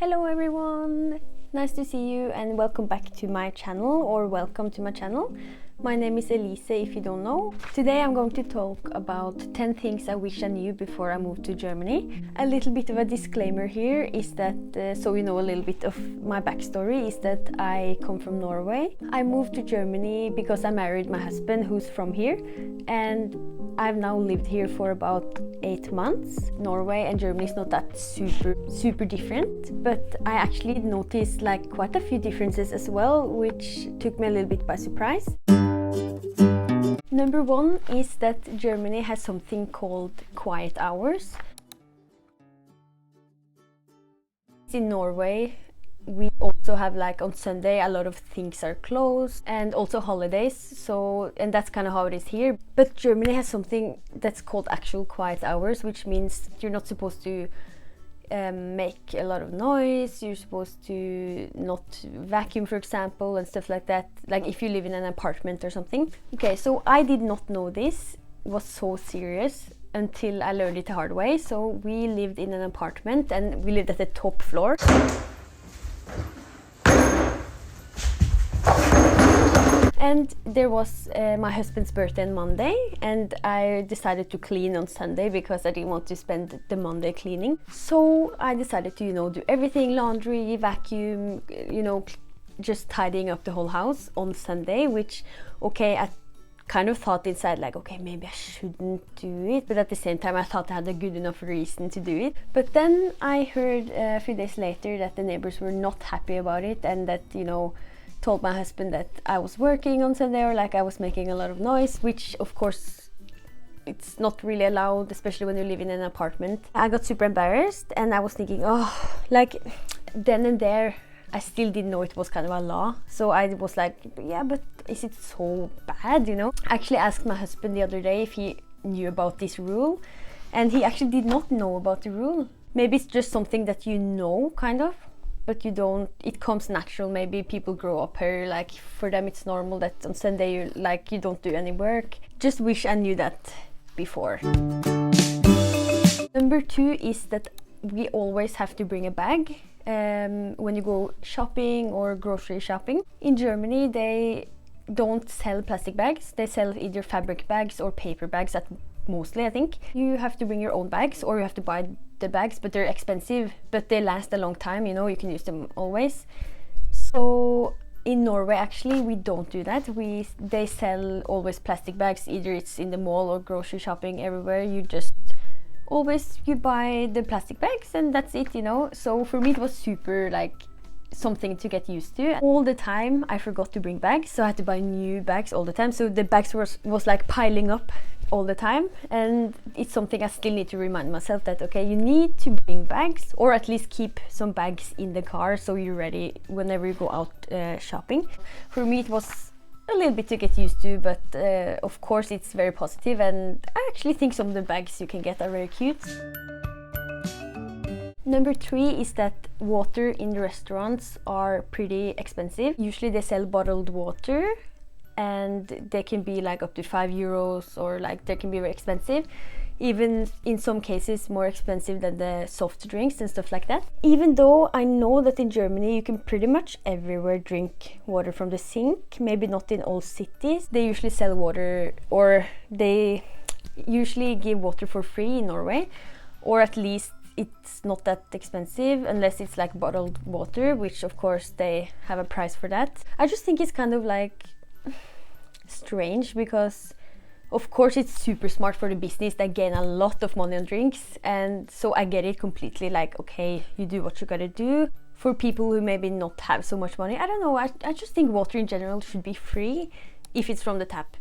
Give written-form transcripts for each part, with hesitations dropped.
Hello everyone! Nice to see you and welcome back to my channel, or welcome to my channel. My name is Elise, if you don't know. Today I'm going to talk about 10 things I wish I knew before I moved to Germany. A little bit of a disclaimer here is that, so you know a little bit of my backstory, is that I come from Norway. I moved to Germany because I married my husband who's from here, and I've now lived here for about 8 months. Norway and Germany is not that super different, but I actually noticed like quite a few differences as well, which took me a little bit by surprise. Number one is that Germany has something called quiet hours. In Norway, we also have, like, on Sunday a lot of things are closed, and also holidays, and that's kind of how it is here. But Germany has something that's called actual quiet hours, which means you're not supposed to make a lot of noise, you're supposed to not vacuum, for example, and stuff like that, like if you live in an apartment or something. Okay, so I did not know this was so serious until I learned it the hard way. So we lived in an apartment and we lived at the top floor. And there was my husband's birthday on Monday, and I decided to clean on Sunday because I didn't want to spend the Monday cleaning. So I decided to, do everything, laundry, vacuum, just tidying up the whole house on Sunday, which, okay, I kind of thought inside, like, okay, maybe I shouldn't do it, but at the same time I thought I had a good enough reason to do it. But then I heard a few days later that the neighbors were not happy about it, and that, told my husband that I was working on Sunday, or like I was making a lot of noise, which of course it's not really allowed, especially when you live in an apartment. I got super embarrassed, and I was thinking, like, then and there I still didn't know it was kind of a law. So I was like, yeah, but is it so bad, I actually asked my husband the other day if he knew about this rule, and he actually did not know about the rule. Maybe it's just something that kind of, but you don't, it comes natural. Maybe people grow up here, like for them it's normal that on Sunday you don't do any work. Just wish I knew that before. Number 2 is that we always have to bring a bag when you go shopping or grocery shopping. In Germany they don't sell plastic bags, they sell either fabric bags or paper bags mostly, I think. You have to bring your own bags, or you have to buy the bags, but they're expensive, but they last a long time, you can use them always. So in Norway actually we don't do that. They sell always plastic bags, either it's in the mall or grocery shopping, everywhere. You buy the plastic bags and that's it, So for me it was super like something to get used to. All the time I forgot to bring bags, so I had to buy new bags all the time. So the bags was like piling up all the time, and it's something I still need to remind myself that, okay, you need to bring bags, or at least keep some bags in the car so you're ready whenever you go out shopping. For me it was a little bit to get used to, but of course it's very positive, and I actually think some of the bags you can get are very cute. Number 3 is that water in restaurants are pretty expensive. Usually they sell bottled water, and they can be like up to €5, or like they can be very expensive, even in some cases more expensive than the soft drinks and stuff like that. Even though I know that in Germany you can pretty much everywhere drink water from the sink, maybe not in all cities. They usually sell water, or they usually give water for free in Norway, or at least it's not that expensive, unless it's like bottled water, which of course they have a price for that. I just think it's kind of like strange, because of course it's super smart for the business, they gain a lot of money on drinks, and so I get it completely, like, okay, you do what you gotta do. For people who maybe not have so much money, I don't know, I just think water in general should be free if it's from the tap.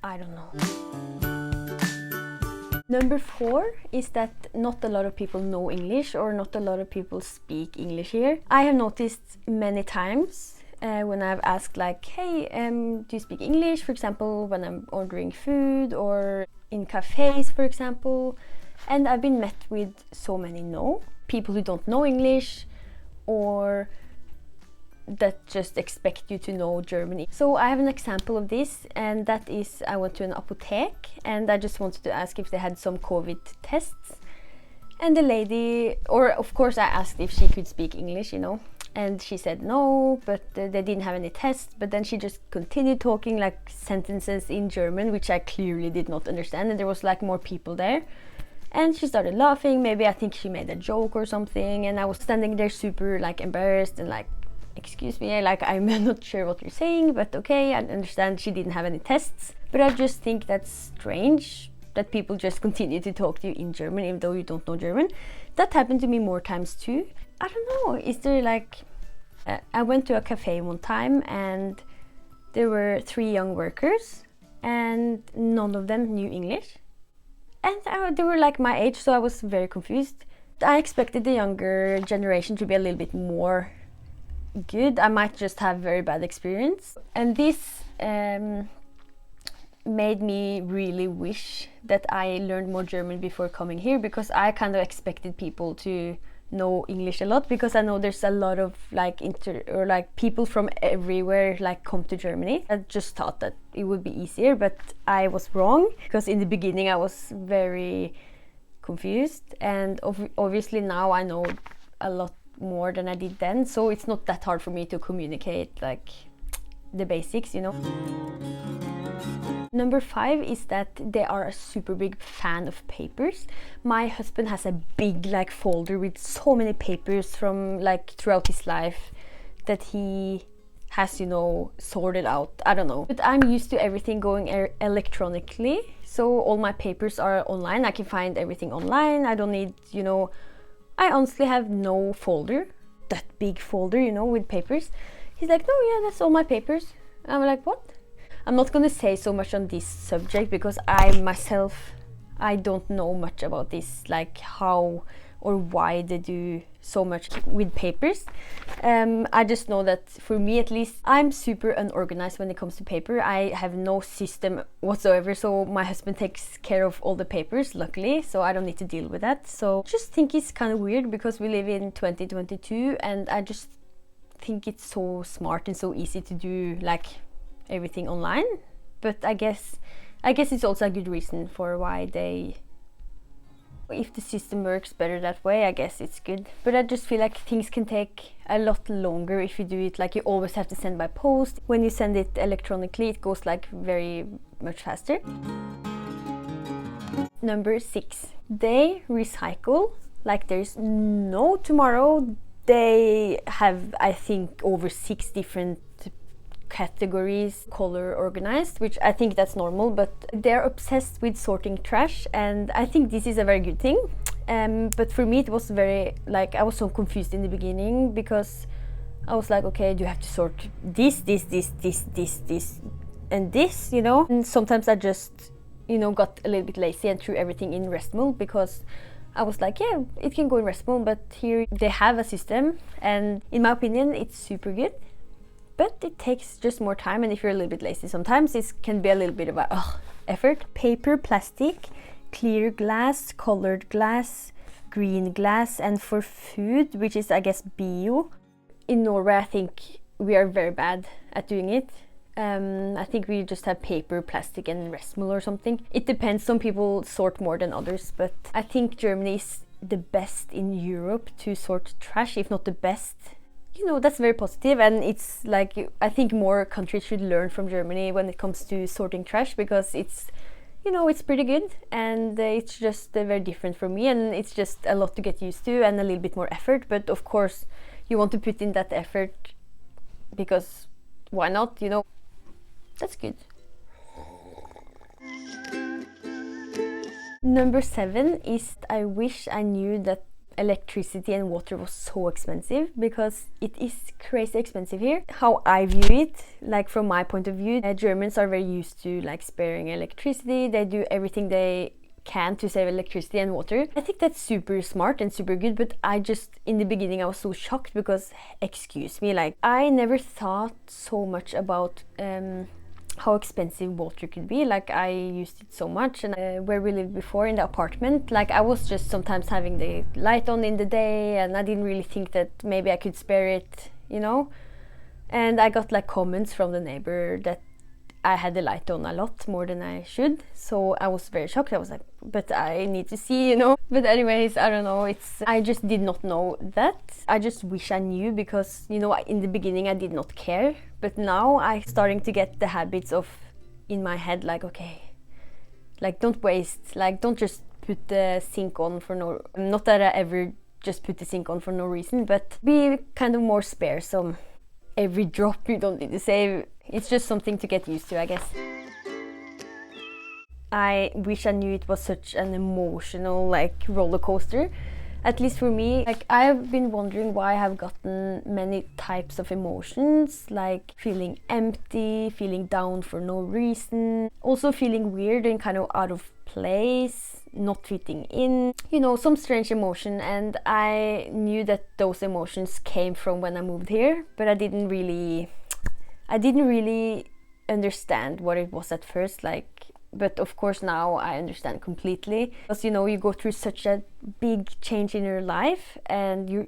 I don't know. Number 4 is that not a lot of people know English, or not a lot of people speak English here. I have noticed many times when I've asked, like, hey, do you speak English? For example, when I'm ordering food, or in cafes, for example. And I've been met with so many people who don't know English, or that just expect you to know Germany. So I have an example of this, and that is, I went to an apotek, and I just wanted to ask if they had some COVID tests. And the lady, or of course I asked if she could speak English, and she said no, but they didn't have any tests. But then she just continued talking like sentences in German, which I clearly did not understand, and there was like more people there. And she started laughing. Maybe I think she made a joke or something, and I was standing there super like embarrassed and like, excuse me, like I'm not sure what you're saying, but okay, I understand she didn't have any tests. But I just think that's strange that people just continue to talk to you in German even though you don't know German. That happened to me more times too. I don't know, is there like... I went to a cafe one time and there were 3 young workers and none of them knew English. And they were like my age, so I was very confused. I expected the younger generation to be a little bit more good. I might just have very bad experience. And this made me really wish that I learned more German before coming here, because I kind of expected people to know English a lot, because I know there's a lot of like people from everywhere like come to Germany. I just thought that it would be easier, but I was wrong, because in the beginning I was very confused, and obviously now I know a lot more than I did then, so it's not that hard for me to communicate like the basics. Number 5 is that they are a super big fan of papers. My husband has a big like folder with so many papers from like throughout his life that he has, sorted out. I don't know. But I'm used to everything going electronically. So all my papers are online. I can find everything online. I don't need, I honestly have no folder, that big folder, with papers. He's like, no, yeah, that's all my papers. I'm like, what? I'm not going to say so much on this subject because I don't know much about this, like how or why they do so much with papers. I just know that for me at least, I'm super unorganized when it comes to paper. I have no system whatsoever, so my husband takes care of all the papers, luckily, so I don't need to deal with that. So I just think it's kind of weird because we live in 2022 and I just think it's so smart and so easy to do like everything online. But I guess it's also a good reason for why they... If the system works better that way, I guess it's good. But I just feel like things can take a lot longer if you do it like you always have to send by post. When you send it electronically, it goes like very much faster. Number 6. They recycle like there's no tomorrow. They have, I think, over 6 different categories color organized, which I think that's normal, but they're obsessed with sorting trash, and I think this is a very good thing. But for me it was very like, I was so confused in the beginning because I was like, okay, do you have to sort this and this, and sometimes I just got a little bit lazy and threw everything in Restmul because I was like, yeah, it can go in Restmul, but here they have a system and in my opinion it's super good. But it takes just more time, and if you're a little bit lazy sometimes, it can be a little bit of a effort. Paper, plastic, clear glass, colored glass, green glass, and for food, which is I guess bio. In Norway I think we are very bad at doing it. I think we just have paper, plastic and Restmul or something. It depends, some people sort more than others, but I think Germany is the best in Europe to sort trash, if not the best. That's very positive, and it's like, I think more countries should learn from Germany when it comes to sorting trash, because it's, it's pretty good, and it's just very different for me, and it's just a lot to get used to and a little bit more effort. But of course you want to put in that effort because why not, that's good. Number 7 is, I wish I knew that electricity and water was so expensive, because it is crazy expensive here. How I view it, like from my point of view, Germans are very used to like sparing electricity. They do everything they can to save electricity and water. I think that's super smart and super good, but I just, in the beginning I was so shocked because, excuse me, like I never thought so much about how expensive water could be. Like I used it so much, and where we lived before in the apartment, like I was just sometimes having the light on in the day and I didn't really think that maybe I could spare it, And I got like comments from the neighbor that I had the light on a lot more than I should, so I was very shocked. I was like, but I need to see, you know. But anyways, I don't know, I just did not know that. I just wish I knew, because, you know, in the beginning I did not care, but now I'm starting to get the habits of, in my head, like, okay, like, don't waste, like, don't just put the sink on for no, not that I ever just put the sink on for no reason, but be kind of more sparesome. Every drop you don't need to save. It's just something to get used to, I guess. I wish I knew it was such an emotional, like, roller coaster. At least for me, like, I've been wondering why I have gotten many types of emotions, like feeling empty, feeling down for no reason, also feeling weird and kind of out of place, not fitting in, you know, some strange emotion. And I knew that those emotions came from when I moved here, but I didn't really understand what it was at first, like. But of course now I understand completely, because, you know, you go through such a big change in your life, and you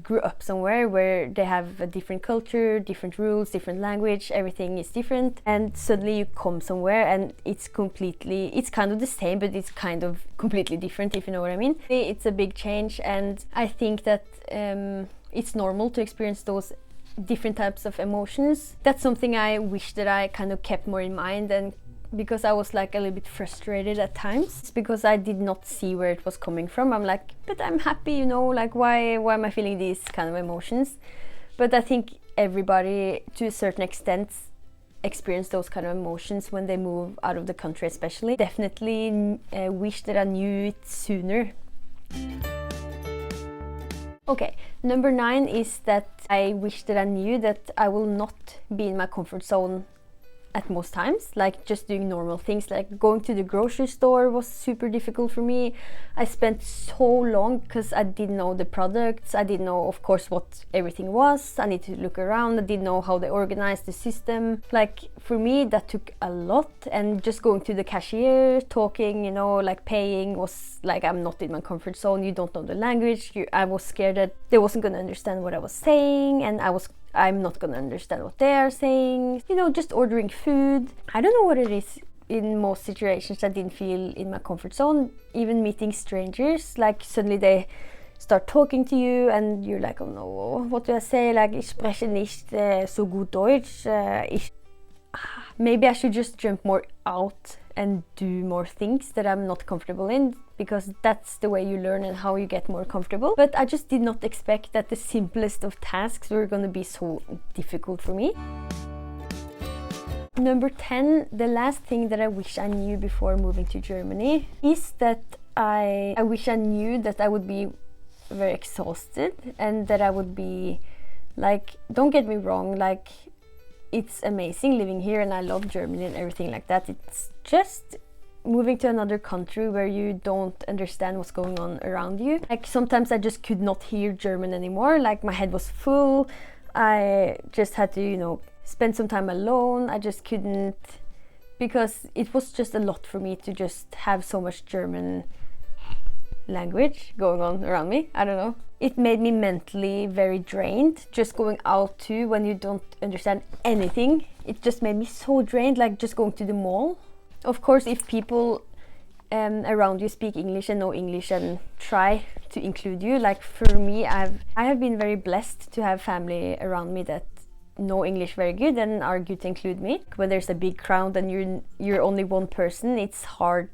grew up somewhere where they have a different culture, different rules, different language, everything is different, and suddenly you come somewhere and it's kind of the same, but it's kind of completely different, if you know what I mean. It's a big change, and I think that it's normal to experience those different types of emotions. That's something I wish that I kind of kept more in mind, and because I was like a little bit frustrated at times, it's because I did not see where it was coming from. I'm like, but I'm happy, you know, like, why am I feeling these kind of emotions? But I think everybody, to a certain extent, experience those kind of emotions when they move out of the country, especially. Definitely wish that I knew it sooner. Okay, number 9 is that I wish that I knew that I will not be in my comfort zone at most times, like just doing normal things, like going to the grocery store was super difficult for me. I spent so long because I didn't know the products. I didn't know, of course, what everything was. I need to look around. I didn't know how they organized the system. Like, for me, that took a lot. And just going to the cashier, talking, you know, like paying, was like, I'm not in my comfort zone. You don't know the language. I was scared that they wasn't going to understand what I was saying, and I'm not gonna understand what they are saying. You know, just ordering food. I don't know what it is. In most situations I didn't feel in my comfort zone. Even meeting strangers, like suddenly they start talking to you and you're like, oh no, what do I say? Like, ich spreche nicht so gut Deutsch. Maybe I should just jump more out and do more things that I'm not comfortable in, because that's the way you learn and how you get more comfortable. But I just did not expect that the simplest of tasks were going to be so difficult for me. Number 10, the last thing that I wish I knew before moving to Germany is that I wish I knew that I would be very exhausted, and that I would be, like, don't get me wrong, like, it's amazing living here and I love Germany and everything like that. It's just moving to another country where you don't understand what's going on around you. Like, sometimes I just could not hear German anymore. Like, my head was full. I just had to, you know, spend some time alone. I just couldn't, because it was just a lot for me to just have so much German language going on around me. I don't know. It made me mentally very drained, just going out too when you don't understand anything. It just made me so drained, like just going to the mall. Of course, if people around you speak English and know English and try to include you, like for me, I have been very blessed to have family around me that know English very good and are good to include me. When there's a big crowd and you're only one person, it's hard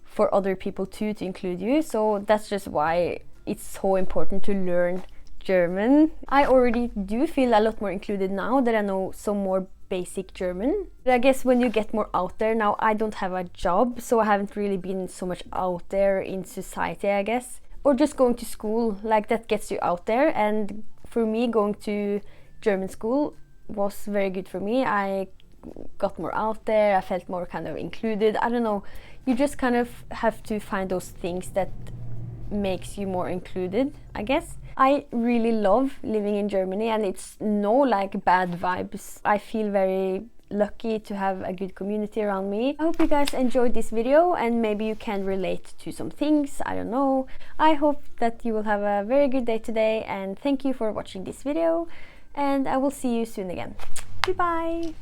for other people too to include you. So that's just why it's so important to learn German. I already do feel a lot more included now that I know some more basic German. But I guess when you get more out there, now I don't have a job, so I haven't really been so much out there in society, I guess. Or just going to school, like that gets you out there. And for me, going to German school was very good for me. I got more out there, I felt more kind of included. I don't know, you just kind of have to find those things that makes you more included, I guess. I really love living in Germany, and it's no like bad vibes. I feel very lucky to have a good community around me. I hope you guys enjoyed this video and maybe you can relate to some things, I don't know. I hope that you will have a very good day today, and thank you for watching this video, and I will see you soon again. Goodbye!